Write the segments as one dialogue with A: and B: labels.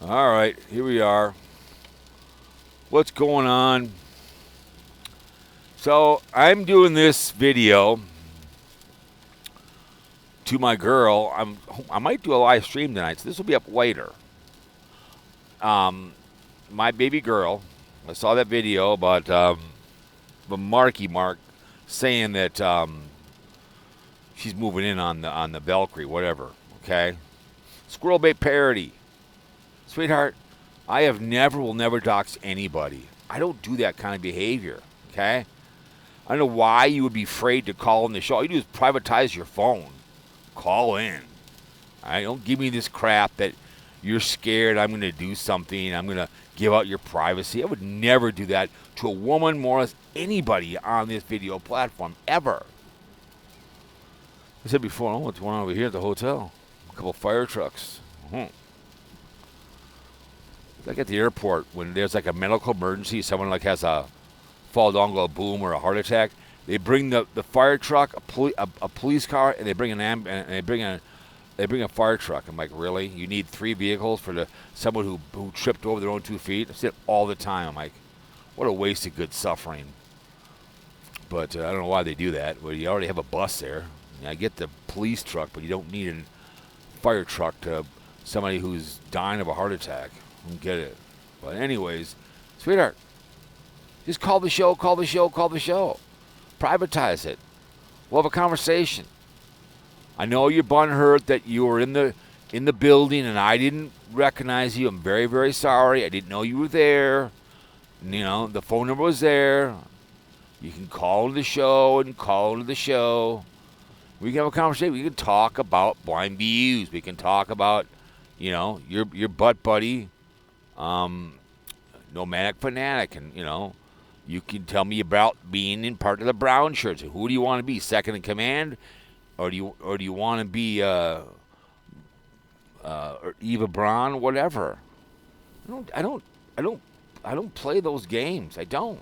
A: All right, here we are. What's going on? So I'm doing this video to my girl. I might do a live stream tonight, so this will be up later. Um, my baby girl. I saw that video about the Marky Mark saying that she's moving in on the Valkyrie, whatever. Okay, Squirrel Bit Parody, sweetheart. I will never dox anybody. I don't do that kind of behavior. Okay. I don't know why you would be afraid to call in the show. All you do is privatize your phone. Call in. All right? Don't give me this crap that you're scared I'm going to do something. I'm going to give out your privacy. I would never do that to a woman, more or less anybody on this video platform, ever. I said before, what's going on over here at the hotel? A couple fire trucks. It's like at the airport when there's like a medical emergency, someone like has a fall down, go boom, or a heart attack. They bring the fire truck, a police car, and they bring they bring a fire truck. I'm like, really? You need 3 vehicles for someone who tripped over their own 2 feet? I see it all the time. I'm like, what a waste of good suffering. But I don't know why they do that. Well, you already have a bus there. I get the police truck, but you don't need a fire truck to somebody who's dying of a heart attack. I don't get it. But anyways, sweetheart, just call the show. Privatize it. We'll have a conversation. I know you're butthurt that you were in the building and I didn't recognize you. I'm very, very sorry. I didn't know you were there. The phone number was there. You can call into the show and call into the show. We can have a conversation. We can talk about blind views. We can talk about, your butt buddy, nomadic fanatic, and you can tell me about being in part of the brown shirts. Who do you want to be, second in command, or do you want to be Eva Braun, whatever? I don't play those games. I don't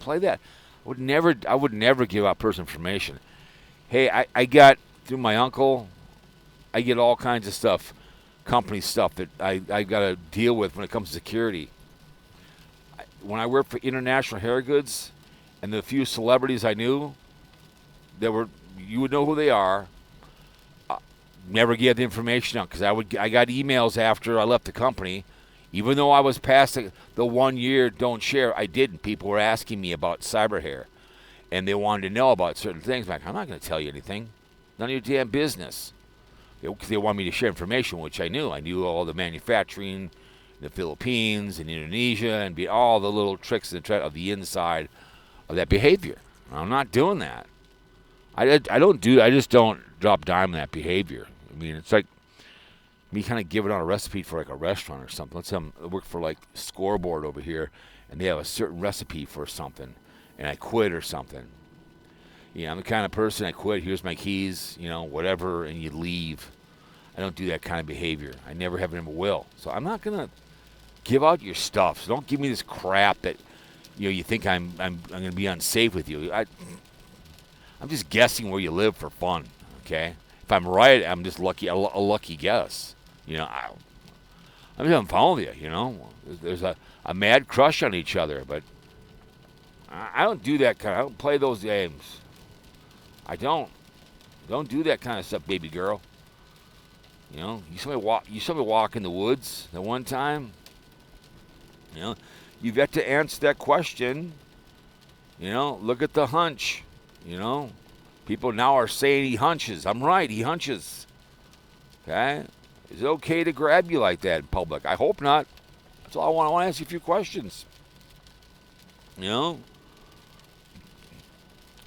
A: play that. I would never give out personal information. Hey, I got through my uncle. I get all kinds of stuff, company stuff that I got to deal with when it comes to security. When I worked for International Hair Goods, and the few celebrities I knew, you would know who they are. Never gave the information out because I got emails after I left the company, even though I was past the 1 year don't share. I didn't. People were asking me about cyber hair, and they wanted to know about certain things. I'm like, I'm not going to tell you anything. None of your damn business. They wanted me to share information, which I knew. I knew all the manufacturing, the Philippines and Indonesia, and all the little tricks of the inside of that behavior. I'm not doing that. I just don't drop dime in that behavior. I mean, it's like me kind of giving out a recipe for like a restaurant or something. Let's say I work for like Scoreboard over here, and they have a certain recipe for something, and I quit or something. I'm the kind of person, I quit, here's my keys, whatever, and you leave. I don't do that kind of behavior. I never have, never will. So I'm not going to give out your stuff. So don't give me this crap that you think I'm going to be unsafe with you. I'm just guessing where you live for fun, okay? If I'm right, I'm just a lucky guess. I'm just having fun with you, There's a mad crush on each other, but I don't do that I don't play those games. I don't do that kind of stuff, baby girl. You saw me walk in the woods that one time. You've got to answer that question. Look at the hunch. People now are saying he hunches. I'm right, he hunches. Okay? Is it okay to grab you like that in public? I hope not. That's all I want. I want to ask you a few questions.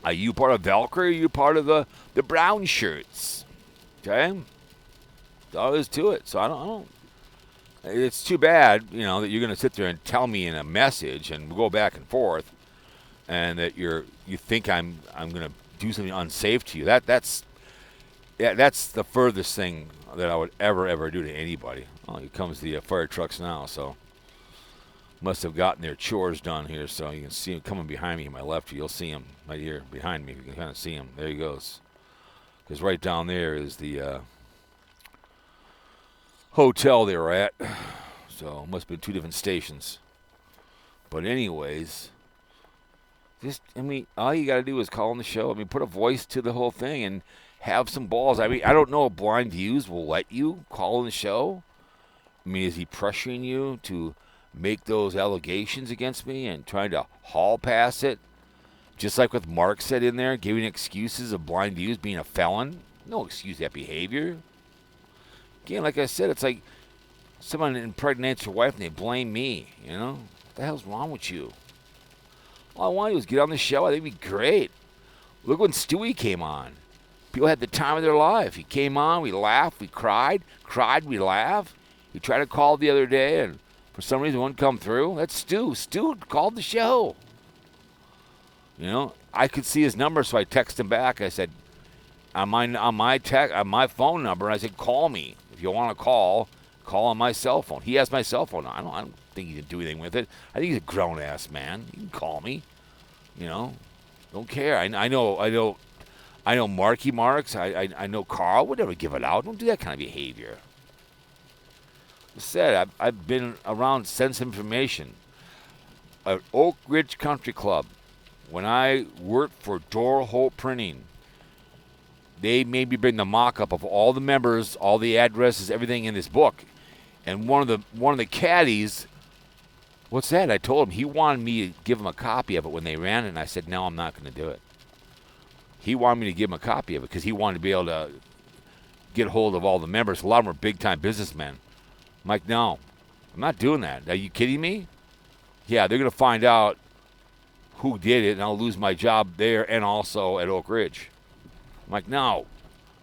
A: Are you part of Valkyrie or are you part of the brown shirts? Okay? That's all there is to it. So I don't. It's too bad, that you're going to sit there and tell me in a message and we'll go back and forth, and that you think I'm going to do something unsafe to you. That's the furthest thing that I would ever do to anybody. Oh, here comes the fire trucks now, so must have gotten their chores done here. So you can see him coming behind me, on my left. You'll see him right here behind me. You can kind of see him. There he goes. Because right down there is the hotel they were at. So must have been two different stations. But anyways, all you got to do is call on the show. Put a voice to the whole thing and have some balls. I don't know if Blind Views will let you call on the show. Is he pressuring you to make those allegations against me and trying to hall pass it? Just like what Mark said in there, giving excuses of Blind Views being a felon. No excuse that behavior. Again, like I said, it's like someone impregnates your wife and they blame me, What the hell's wrong with you? All I want to do is get on the show. I think it'd be great. Look when Stewie came on. People had the time of their life. He came on, we laughed, we cried, we laughed. He tried to call the other day, and for some reason it wouldn't come through. That's Stu. Stu called the show. I could see his number, so I texted him back. I said, on my phone number, I said, call me. If you want to call on my cell phone. He has my cell phone. I don't think he can do anything with it. I think he's a grown-ass man. He can call me. Don't care. I know Marky Marks. I know Carl would never give it out. Don't do that kind of behavior. I said, I've been around sense information. At Oak Ridge Country Club, when I worked for Doral Holt Printing, they made me bring the mock-up of all the members, all the addresses, everything in this book. And one of the caddies, what's that? I told him he wanted me to give him a copy of it when they ran it, and I said, no, I'm not going to do it. He wanted me to give him a copy of it because he wanted to be able to get hold of all the members. A lot of them are big-time businessmen. I'm like, no, I'm not doing that. Are you kidding me? Yeah, they're going to find out who did it, and I'll lose my job there and also at Oak Ridge. I'm like, no,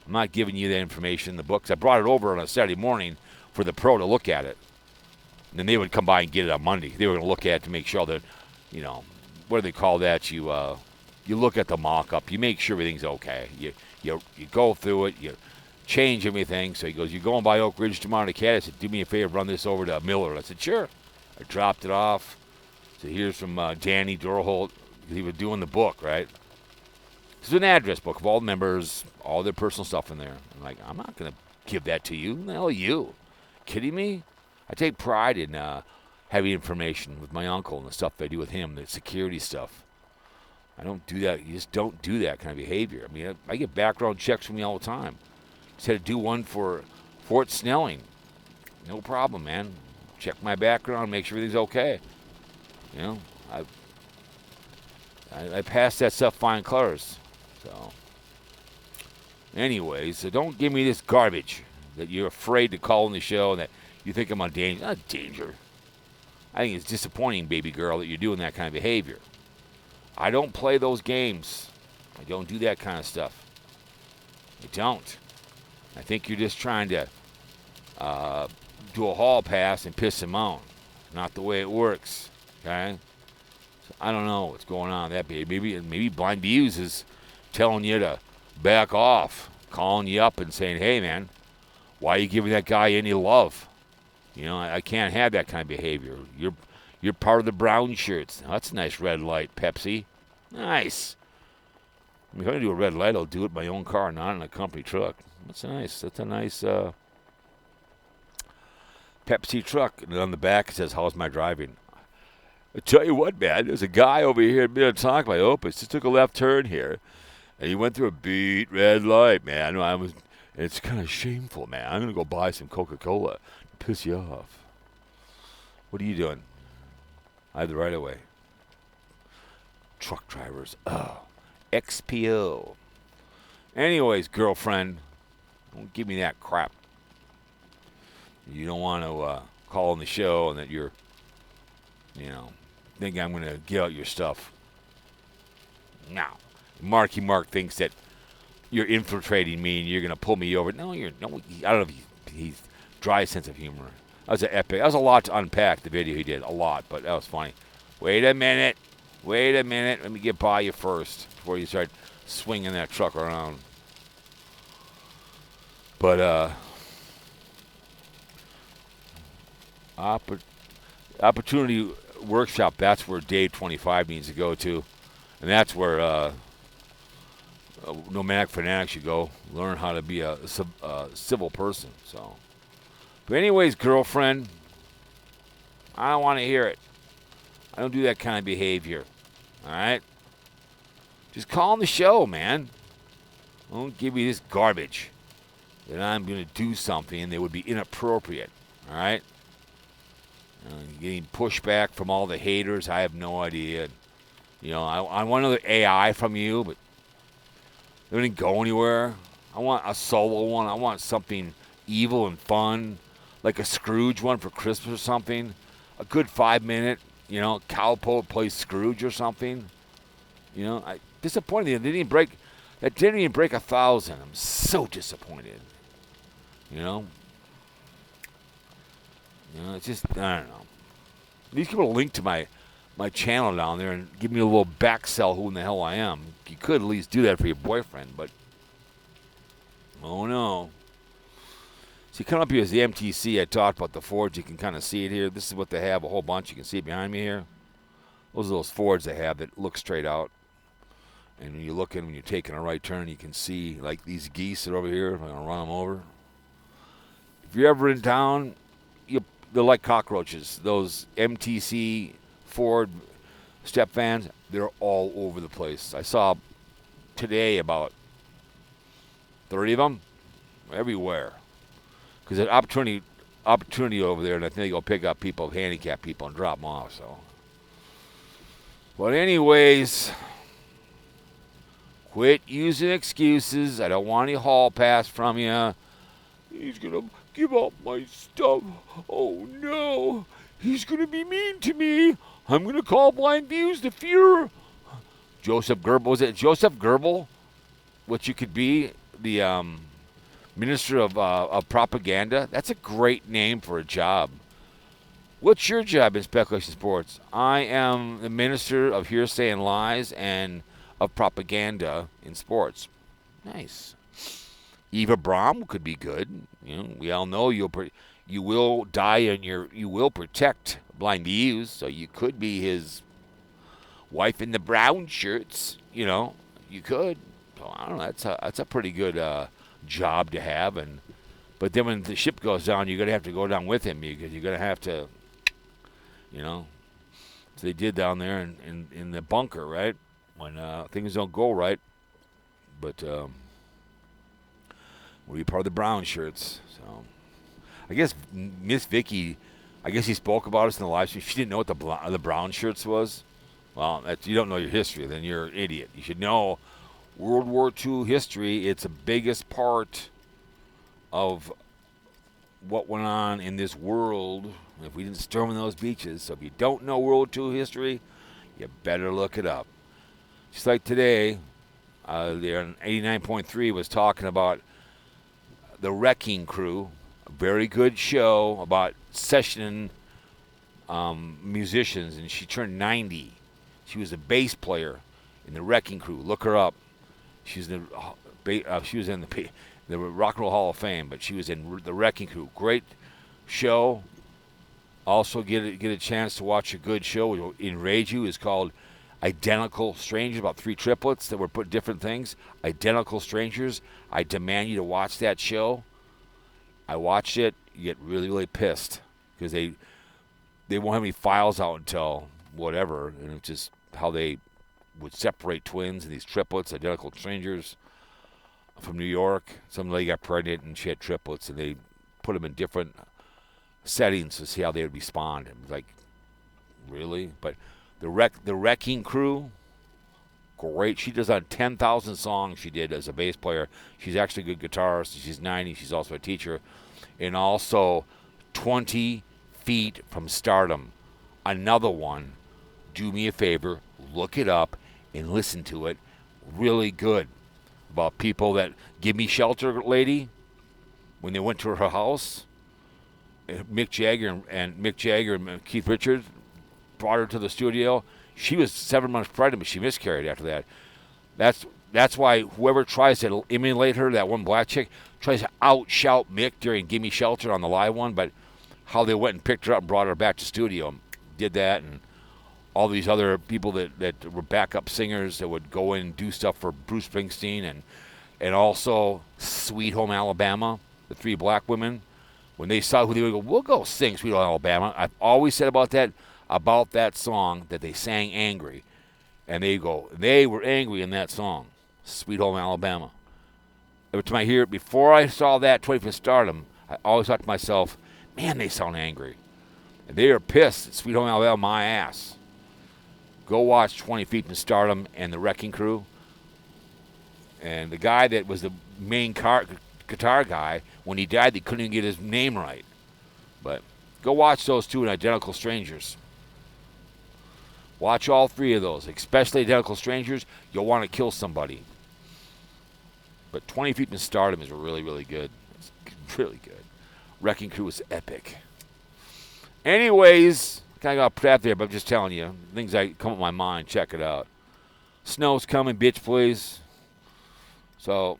A: I'm not giving you that information in the books. I brought it over on a Saturday morning for the pro to look at it. And then they would come by and get it on Monday. They were going to look at it to make sure that, what do they call that? You look at the mock-up. You make sure everything's okay. You go through it. You change everything. So he goes, you're going by Oak Ridge tomorrow to Cat? I said, do me a favor, run this over to Miller. I said, sure. I dropped it off. So here's from Danny Dorholt. He was doing the book, right? It's an address book of all the members, all their personal stuff in there. I'm like, I'm not going to give that to you. Who the hell are you? Kidding me? I take pride in having information with my uncle and the stuff I do with him, the security stuff. I don't do that. You just don't do that kind of behavior. I get background checks from me all the time. Just had to do one for Fort Snelling. No problem, man. Check my background, make sure everything's okay. I pass that stuff fine colors. So, anyways, so don't give me this garbage that you're afraid to call on the show and that you think I'm on danger. Not danger. I think it's disappointing, baby girl, that you're doing that kind of behavior. I don't play those games. I don't do that kind of stuff. I don't. I think you're just trying to do a hall pass and piss him out. Not the way it works. Okay? So I don't know what's going on with that baby. Maybe Blind Views is telling you to back off, calling you up and saying, hey, man, why are you giving that guy any love? I can't have that kind of behavior. You're part of the brown shirts. Now, that's a nice red light, Pepsi. Nice. If I'm going to do a red light, I'll do it in my own car, not in a company truck. That's nice. That's a nice Pepsi truck. And on the back it says, how's my driving? I tell you what, man, there's a guy over here at Minnetonka by Opus. Just took a left turn here, and he went through a beat red light, man. It's kind of shameful, man. I'm going to go buy some Coca-Cola to piss you off. What are you doing? I have the right of way. Truck drivers. Oh, XPO. Anyways, girlfriend, don't give me that crap. You don't want to call on the show and that you're, think I'm going to get out your stuff. No. Marky Mark thinks that you're infiltrating me and you're going to pull me over. No, I don't know if he's dry sense of humor. That was an epic. That was a lot to unpack, the video he did. A lot, but that was funny. Wait a minute. Let me get by you first before you start swinging that truck around. But, Opportunity Workshop, that's where Dave 25 needs to go to. And that's where Nomadic Fanatics should go. Learn how to be a civil person. So But anyways, girlfriend, I don't want to hear it. I don't do that kind of behavior. All right? Just call on the show, man. Don't give me this garbage that I'm going to do something that would be inappropriate. All right? Getting pushback from all the haters, I have no idea. I want another AI from you, but it didn't go anywhere. I want a solo one. I want something evil and fun, like a Scrooge one for Christmas or something. A good 5-minute, Cowpote plays Scrooge or something. Disappointed. That didn't even break 1,000. I'm so disappointed. It's just, I don't know. These people link to my channel down there and give me a little back sell who in the hell I am. You could at least do that for your boyfriend, but oh no. So you come up here as the MTC. I talked about the Fords. You can kind of see it here. This is what they have, a whole bunch. You can see it behind me here. Those are those Fords they have that look straight out. And when you look in, when you're taking a right turn, you can see like these geese that are over here. I'm going to run them over. If you're ever in town, they're like cockroaches. Those MTC Ford step vans, they're all over the place. I saw today about 30 of them everywhere. Because there's opportunity over there, and I think they go pick up people, handicapped people, and drop them off. So, but anyways, quit using excuses. I don't want any hall pass from you. He's gonna give up my stuff. Oh no, he's gonna be mean to me. I'm gonna call Blind Views the Fuhrer. Joseph Goebbels, was it Joseph Goebbels? What you could be, the minister of propaganda. That's a great name for a job. What's your job in Speculation Sports? I am the minister of hearsay and lies and of propaganda in sports. Nice. Eva Braun could be good. We all know you will die and you will protect Blind Views, so you could be his wife in the brown shirts. You could. So I don't know. That's a pretty good job to have. But then when the ship goes down, you're gonna have to go down with him because you're gonna have to, So they did down there in the bunker, right? When things don't go right, but. Will be part of the brown shirts. So, I guess Miss Vicky, he spoke about us in the live stream. She didn't know what the brown shirts was. Well, you don't know your history, then you're an idiot. You should know World War II history. It's the biggest part of what went on in this world if we didn't storm those beaches. So if you don't know World War II history, you better look it up. Just like today, there on 89.3 was talking about The Wrecking Crew, a very good show about session musicians, and she turned 90. She was a bass player in The Wrecking Crew. Look her up. She was in the Rock and Roll Hall of Fame, but she was in The Wrecking Crew. Great show. Also get a chance to watch a good show. It'll enrage you. It's called Identical Strangers, about 3 triplets that were put different things. Identical Strangers. I demand you to watch that show. I watched it. You get really, really pissed because they won't have any files out until whatever, and it's just how they would separate twins and these triplets, identical strangers from New York. Some lady got pregnant and she had triplets, and they put them in different settings to see how they would respond. It was like, really? But the Wrecking Crew, great. She does on 10,000 songs she did as a bass player. She's actually a good guitarist. She's 90. She's also a teacher. And also 20 Feet from Stardom. Another one. Do me a favor. Look it up and listen to it. Really good. About people that Give Me Shelter lady, when they went to her house, Mick Jagger and Keith Richards brought her to the studio. She was 7 months pregnant, but she miscarried after that. That's why whoever tries to emulate her, that one black chick, tries to out-shout Mick during Give Me Shelter on the live one, but how they went and picked her up and brought her back to studio and did that, and all these other people that were backup singers that would go in and do stuff for Bruce Springsteen, and also Sweet Home Alabama, the 3 black women when they saw who they would go, we'll go sing Sweet Home Alabama. I've always said about that song that they sang angry. And they were angry in that song, Sweet Home Alabama. Every time I hear it, before I saw that 20 Feet Stardom, I always thought to myself, man, they sound angry. And they are pissed at Sweet Home Alabama, my ass. Go watch 20 Feet from Stardom and the Wrecking Crew. And the guy that was the main guitar guy, when he died, they couldn't even get his name right. But go watch those two in Identical Strangers. Watch all three of those, especially Identical Strangers. You'll want to kill somebody. But 20 Feet from Stardom is really, really good. It's really good. Wrecking Crew is epic. Anyways, kind of got put out there, but I'm just telling you, things that come up in my mind, check it out. Snow's coming, bitch, please. So,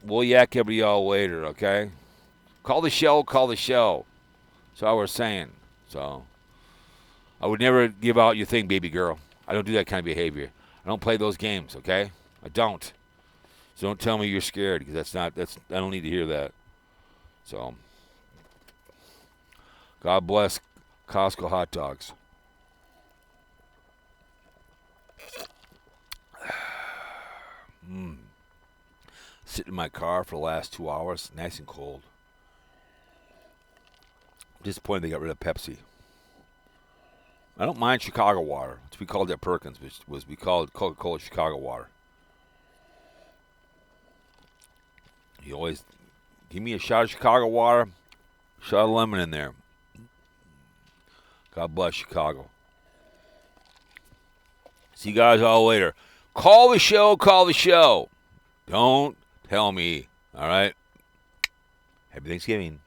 A: we'll yak everybody all later, okay? Call the show. That's all we're saying. So, I would never give out your thing, baby girl. I don't do that kind of behavior. I don't play those games, okay? I don't. So don't tell me you're scared, because I don't need to hear that. So, God bless Costco hot dogs. Sitting in my car for the last 2 hours, nice and cold. I'm disappointed they got rid of Pepsi. I don't mind Chicago water. It's we called that Perkins, which was we called Coca-Cola Chicago water. You always give me a shot of Chicago water, shot of lemon in there. God bless Chicago. See you guys all later. Call the show. Don't tell me. All right? Happy Thanksgiving.